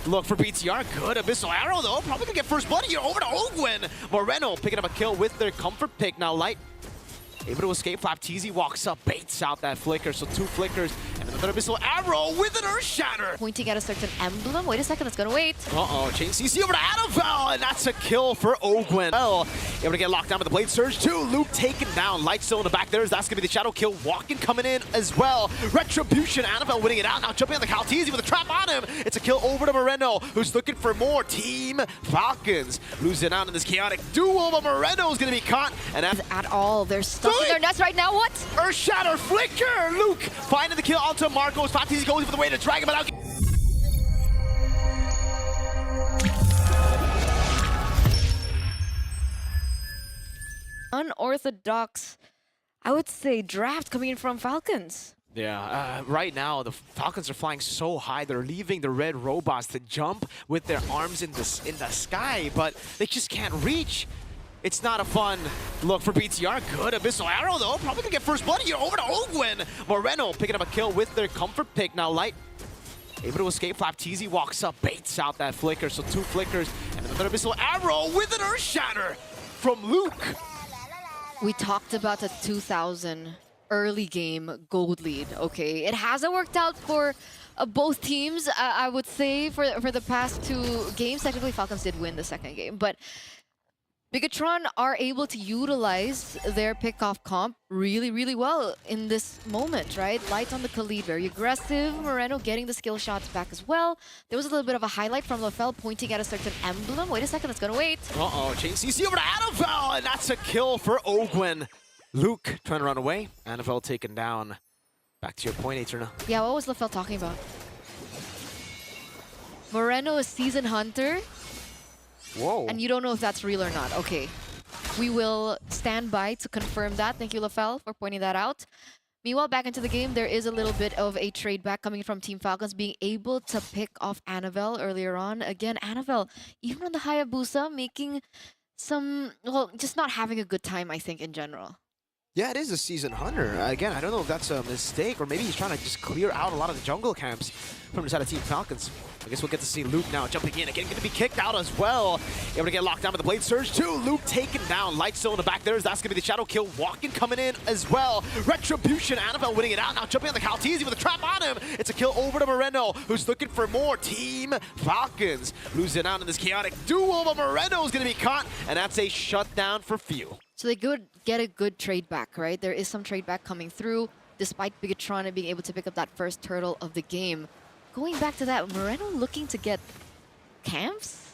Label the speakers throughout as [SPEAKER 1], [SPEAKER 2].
[SPEAKER 1] look for BTR. Good Abyssal Arrow, though. Probably gonna get first blood here over to Ogwen. Moreno picking up a kill with their comfort pick. Now Light able to escape. FLCN walks up, baits out that flicker. So 2 flickers and another Abyssal Arrow with an Earth Shatter.
[SPEAKER 2] Pointing at a certain emblem. Wait a second, it's gonna wait.
[SPEAKER 1] Chain CC over to Annabelle, and that's a kill for Ogwen. Well, able to get locked down with the Blade Surge too. Luke taken down. Light still in the back there. That's gonna be the Shadow kill. Walking coming in as well. Retribution. Annabelle winning it out. Now jumping on the Khae with a trap on him. It's a kill over to Moreno, who's looking for more. Team Falcons losing out in this chaotic duel, but Moreno is gonna be caught. And
[SPEAKER 2] At all, they're stuck in their nest right now. What?
[SPEAKER 1] Earth Shatter flicker. Luke finding the kill onto Marcos. FLCN goes for the way to drag him out.
[SPEAKER 2] Unorthodox, I would say, draft coming in from Falcons.
[SPEAKER 1] Yeah, right now the Falcons are flying so high. They're leaving the red robots to jump with their arms in the sky, but they just can't reach. It's not a fun look for BTR. Good Abyssal Arrow, though. Probably gonna get first blood here over to Ogwen. Moreno picking up a kill with their comfort pick. Now Light able to escape. FLCN walks up, baits out that flicker. So 2 flickers and another Abyssal Arrow with an Earth Shatter from Luke.
[SPEAKER 2] We talked about the 2000 early game gold lead. Okay, it hasn't worked out for both teams. I would say for the past 2 games. Technically, Falcons did win the second game, but Bigatron are able to utilize their pickoff comp really, really well in this moment, right? Light on the Khalid, very aggressive. Moreno getting the skill shots back as well. There was a little bit of a highlight from LaFell pointing at a certain emblem. Wait a second, it's gonna wait.
[SPEAKER 1] Chain CC over to Annabelle, and that's a kill for Ogwen. Luke trying to run away. Annabelle taken down. Back to your point, Eterna.
[SPEAKER 2] Yeah, what was LaFell talking about? Moreno is Season Hunter.
[SPEAKER 1] Whoa.
[SPEAKER 2] And you don't know if that's real or not. Okay. We will stand by to confirm that. Thank you, LaFell, for pointing that out. Meanwhile, back into the game, there is a little bit of a trade back coming from Team Falcons, being able to pick off Annabelle earlier on. Again, Annabelle, even on the Hayabusa, making some, well, just not having a good time, I think, in general.
[SPEAKER 1] Yeah, it is a Season Hunter. Again, I don't know if that's a mistake, or maybe he's trying to just clear out a lot of the jungle camps from the side of Team Falcons. I guess we'll get to see Luke now jumping in. Again, going to be kicked out as well. Able to get locked down with the Blade Surge too. Luke taken down. Light still in the back there. That's going to be the Shadow kill. Walking coming in as well. Retribution. Annabelle winning it out. Now jumping on the Khae with a trap on him. It's a kill over to Moreno, who's looking for more. Team Falcons losing out in this chaotic duel, but Moreno is going to be caught, and that's a shutdown for few.
[SPEAKER 2] So they could get a good trade back, right? There is some trade back coming through, despite Bigatron being able to pick up that first turtle of the game. Going back to that, Moreno looking to get camps?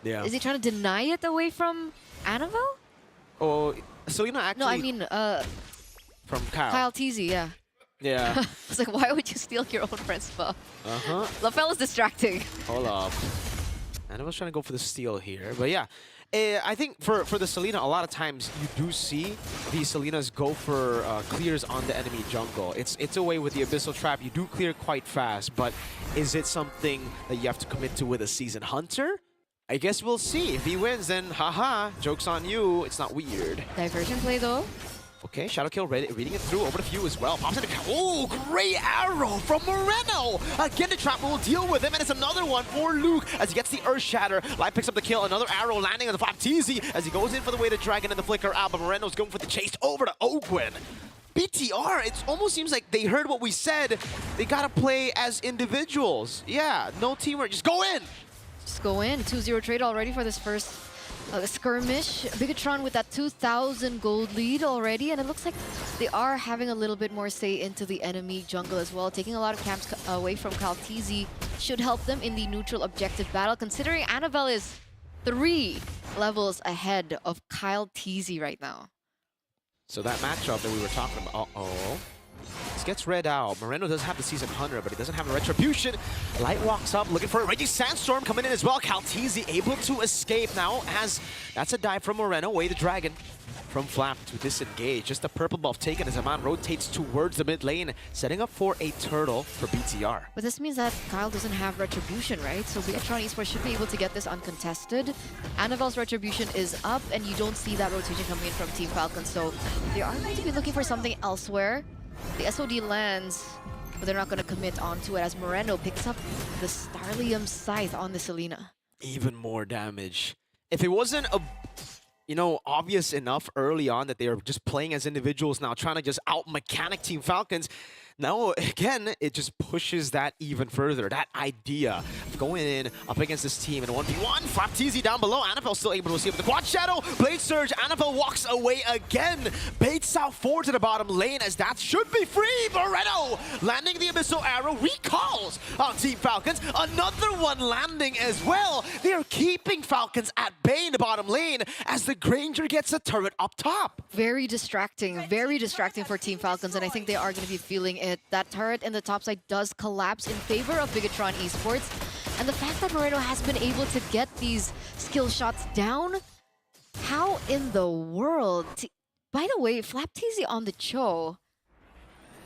[SPEAKER 1] Yeah.
[SPEAKER 2] Is he trying to deny it away from Annabelle?
[SPEAKER 1] Oh, so you know, actually.
[SPEAKER 2] No, I mean,
[SPEAKER 1] from Kyle.
[SPEAKER 2] Kyle Teasy, yeah.
[SPEAKER 1] Yeah.
[SPEAKER 2] It's like, why would you steal your own friend's buff? LaFell is distracting.
[SPEAKER 1] Hold up. And I was trying to go for the steal here, but yeah. I think for the Selena, a lot of times you do see the Selenas go for clears on the enemy jungle. It's a way with the Abyssal Trap. You do clear quite fast, but is it something that you have to commit to with a Season Hunter? I guess we'll see. If he wins, then haha, joke's on you. It's not weird.
[SPEAKER 2] Diversion play though.
[SPEAKER 1] Okay, Shadow kill reading it through over to Few as well. Pops in the oh, great arrow from Moreno. Again, the trap will deal with him, and it's another one for Luke as he gets the Earth Shatter. Light picks up the kill. Another arrow landing on the FLCN as he goes in for the way to Dragon and the flicker out, but Moreno's going for the chase over to Ogwen. BTR, it almost seems like they heard what we said. They gotta play as individuals. Yeah, no teamwork. Just go in.
[SPEAKER 2] Just go in. 2-0 trade already for this first skirmish. Bigatron with that 2,000 gold lead already, and it looks like they are having a little bit more say into the enemy jungle as well. Taking a lot of camps away from Khae should help them in the neutral objective battle, considering Annabelle is 3 levels ahead of Kyle Teasy right now.
[SPEAKER 1] So that matchup that we were talking about, this gets read out. Moreno does have the Season Hunter, but he doesn't have a Retribution. Light walks up, looking for a Raging Sandstorm coming in as well. Khae able to escape now, as that's a dive from Moreno. Away the Dragon from Flap to disengage. Just a purple buff taken as Aman rotates towards the mid lane, setting up for a turtle for BTR.
[SPEAKER 2] But this means that Kyle doesn't have Retribution, right? So Bigatron Esports should be able to get this uncontested. Annabelle's Retribution is up, and you don't see that rotation coming in from Team Falcon. So they are going to be looking for something elsewhere. The SOD lands but they're not going to commit onto it as Moreno picks up the Starlium Scythe on the Selena.
[SPEAKER 1] Even more damage. If it wasn't obvious enough early on that they are just playing as individuals now, trying to just out-mechanic Team Falcons, now, again, it just pushes that even further. That idea of going in up against this team in 1v1. FLCN down below. Anafel still able to receive the quad shadow. Blade Surge. Anafel walks away again. Baits out forward to the bottom lane as that should be free. Moreno landing the Abyssal Arrow. Recalls on Team Falcons. Another one landing as well. They are keeping Falcons at bay in the bottom lane as the Granger gets a turret up top.
[SPEAKER 2] Very distracting for Team Falcons, and I think they are going to be feeling it. That turret in the top side does collapse in favor of Bigatron Esports, and the fact that Moreno has been able to get these skill shots down, how in the world? By the way, FLCN on the Cho,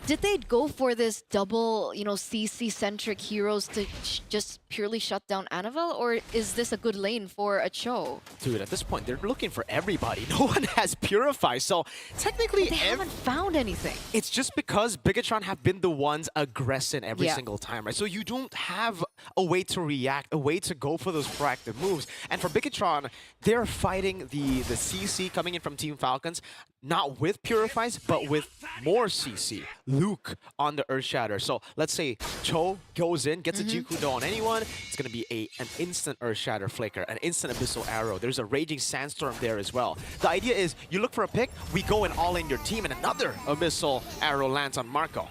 [SPEAKER 2] did they go for this double, CC-centric heroes to just purely shut down Anavel, or is this a good lane for a Cho?
[SPEAKER 1] Dude, at this point, they're looking for everybody. No one has Purify, so technically...
[SPEAKER 2] But they haven't found anything.
[SPEAKER 1] It's just because Bigatron have been the ones aggressing every single time, right? So you don't have a way to react, a way to go for those proactive moves. And for Bigatron, they're fighting the CC coming in from Team Falcons, not with Purifies, but with more CC. Luke on the Earthshatter. So let's say Cho goes in, gets a Jikudo on anyone, it's going to be an instant Earthshatter Flicker, an instant Abyssal Arrow. There's a Raging Sandstorm there as well. The idea is you look for a pick, we go and all in your team, and another Abyssal Arrow lands on Marco.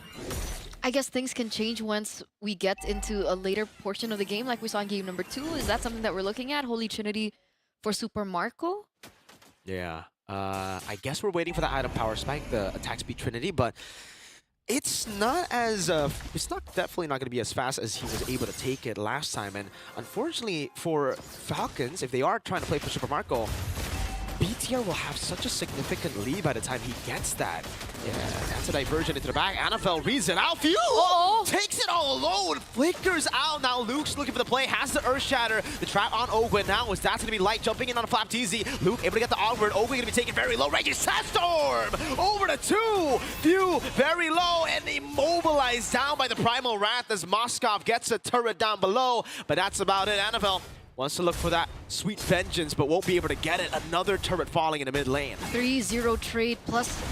[SPEAKER 2] I guess things can change once we get into a later portion of the game, like we saw in game number 2. Is that something that we're looking at? Holy Trinity for Super Marco?
[SPEAKER 1] Yeah. I guess we're waiting for the item power spike, the attack speed Trinity, but it's not as definitely not going to be as fast as he was able to take it last time. And unfortunately for Falcons, if they are trying to play for Super Marco, BTR will have such a significant lead by the time he gets that. Yeah, that's a diversion into the back. Anafel reads it out. Takes it all alone. Flickers out. Now Luke's looking for the play. Has the Earthshatter. The trap on Ogwen now is that's going to be Light jumping in on FLCN. Luke able to get the onward. Ogwen going to be taken very low. Raging Sandstorm over to 2. Few very low and immobilized down by the Primal Wrath as Moskov gets a turret down below. But that's about it. Anafel wants to look for that sweet vengeance, but won't be able to get it. Another turret falling in the mid lane.
[SPEAKER 2] 3-0 trade plus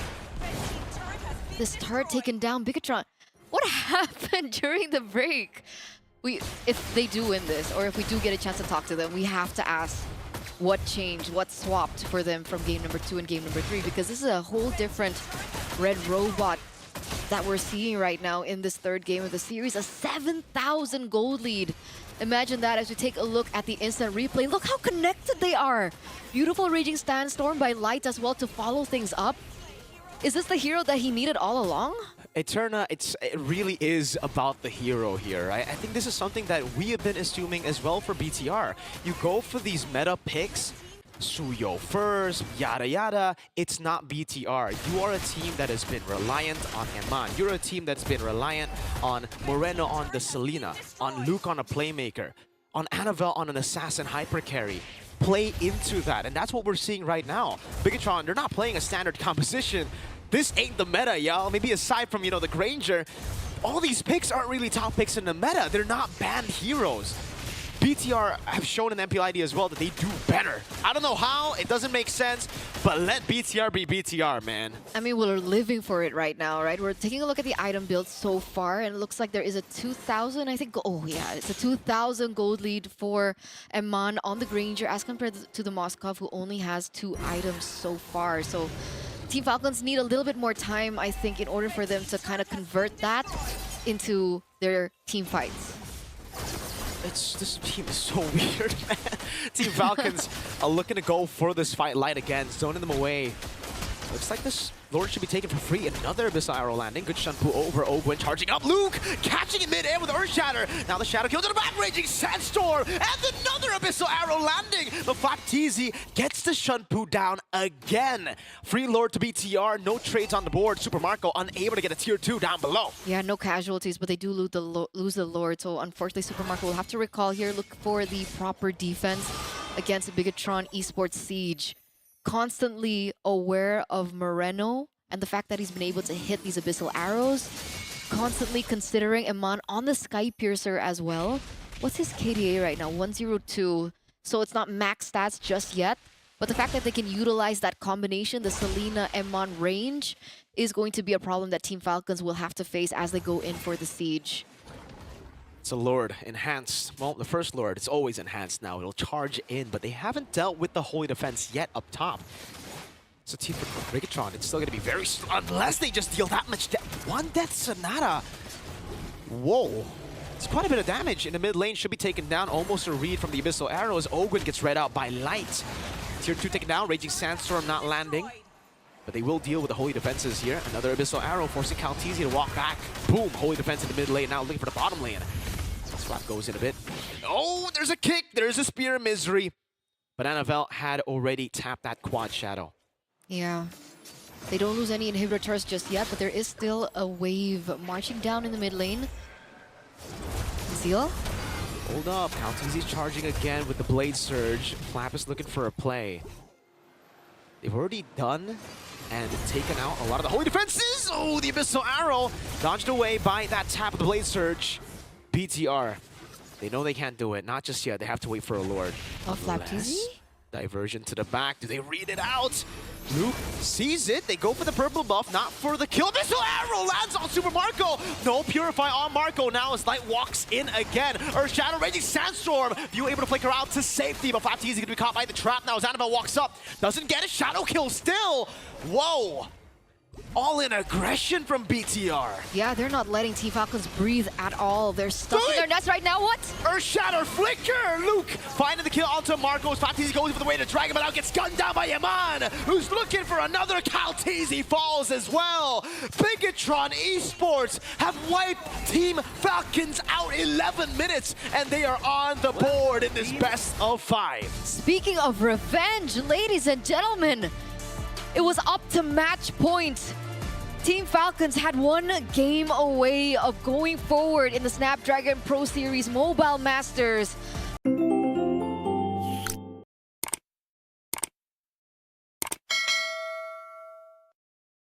[SPEAKER 2] this turret taken down. Bigatron, what happened during the break? If they do win this, or if we do get a chance to talk to them, we have to ask what changed, what swapped for them from game number 2 and game number 3, because this is a whole different Red Robot that we're seeing right now in this third game of the series. A 7,000 gold lead. Imagine that as we take a look at the instant replay. Look how connected they are. Beautiful Raging Sandstorm by Light as well to follow things up. Is this the hero that he needed all along?
[SPEAKER 1] Eterna, it really is about the hero here, right? I think this is something that we have been assuming as well for BTR. You go for these meta picks, Suyo first, yada yada. It's not BTR. You are a team that has been reliant on Eman. You're a team that's been reliant on Moreno on the Selena, on Luke on a playmaker, on Anavel on an assassin hyper carry. Play into that, and that's what we're seeing right now. Bigatron, they're not playing a standard composition. This ain't the meta, y'all. Maybe aside from, the Granger, all these picks aren't really top picks in the meta. They're not banned heroes. BTR have shown in MPLID as well that they do better. I don't know how, it doesn't make sense, but let BTR be BTR, man.
[SPEAKER 2] I mean, we're living for it right now, right? We're taking a look at the item build so far, and it looks like there is a 2,000, I think. Oh, yeah, it's a 2,000 gold lead for Eman on the Granger as compared to the Moskov, who only has 2 items so far. So Team Falcons need a little bit more time, I think, in order for them to kind of convert that into their team fights.
[SPEAKER 1] This team is so weird, man. Team Falcons are looking to go for this fight Light again, zoning them away. Looks like this Lord should be taken for free. Another Abyssal Arrow landing. Good Shunpu over Ogwen, charging up. Luke catching it mid-air with Earthshatter. Now the Shadow kill to the back, Raging Sandstorm, and another Abyssal Arrow landing. But FLCN gets the Shunpu down again. Free Lord to BTR, no trades on the board. Super Marco unable to get a tier 2 down below.
[SPEAKER 2] Yeah, no casualties, but they do lose the Lord. So unfortunately, Super Marco will have to recall here. Look for the proper defense against Bigatron Esports Siege. Constantly aware of Moreno and the fact that he's been able to hit these Abyssal Arrows. constantly considering Mhont on the Sky Piercer as well. What's his KDA right now? 102. So it's not max stats just yet. But the fact that they can utilize that combination, the Selena Mhont range, is going to be a problem that Team Falcons will have to face as they go in for the siege.
[SPEAKER 1] It's a Lord enhanced. Well, the first Lord, it's always enhanced now. It'll charge in, but they haven't dealt with the Holy Defense yet up top. So Team Brigatron, it's still going to be very strong unless they just deal that much one Death Sonata. Whoa. It's quite a bit of damage in the mid lane. Should be taken down. Almost a read from the Abyssal Arrow as Ogwen gets read out by Light. Tier 2 taken down. Raging Sandstorm not landing. But they will deal with the Holy Defenses here. Another Abyssal Arrow forcing Kaltizi to walk back. Boom. Holy Defense in the mid lane. Now looking for the bottom lane. Slap goes in a bit. Oh, there's a kick. There's a Spear of Misery. But Annabelle had already tapped that Quad Shadow.
[SPEAKER 2] Yeah. They don't lose any inhibitor charge just yet, but there is still a wave marching down in the mid lane. Seal?
[SPEAKER 1] Hold up. Kaltizi's charging again with the Blade Surge. Flap is looking for a play. They've already done and taken out a lot of the Holy Defenses. Oh, the Abyssal Arrow dodged away by that tap of the Blade Surge. BTR. They know they can't do it. Not just yet. They have to wait for a Lord.
[SPEAKER 2] Oh, Flaptizi?
[SPEAKER 1] Diversion to the back. Do they read it out? Luke sees it. They go for the purple buff, not for the kill. Abyssal Arrow lands on Super Marco. No Purify on Marco now as Light walks in again. Earth Shadow, Raging Sandstorm. View able to flicker out to safety, but Flaptizi going to be caught by the trap now as Annabelle walks up. Doesn't get a Shadow kill still. Whoa. All-in aggression from BTR.
[SPEAKER 2] Yeah, they're not letting Team Falcons breathe at all. They're stuck in their nest right now. What?
[SPEAKER 1] Earth Shatter Flicker! Luke finding the kill onto Marcos. Flaptizi goes for the way to drag him, but now gets gunned down by Yaman, who's looking for another. Kaltizi falls as well. Bigatron Esports have wiped Team Falcons out 11 minutes, and they are on the board in this best of 5.
[SPEAKER 2] Speaking of revenge, ladies and gentlemen, it was up to match point. Team Falcons had one game away of going forward in the Snapdragon Pro Series Mobile Masters.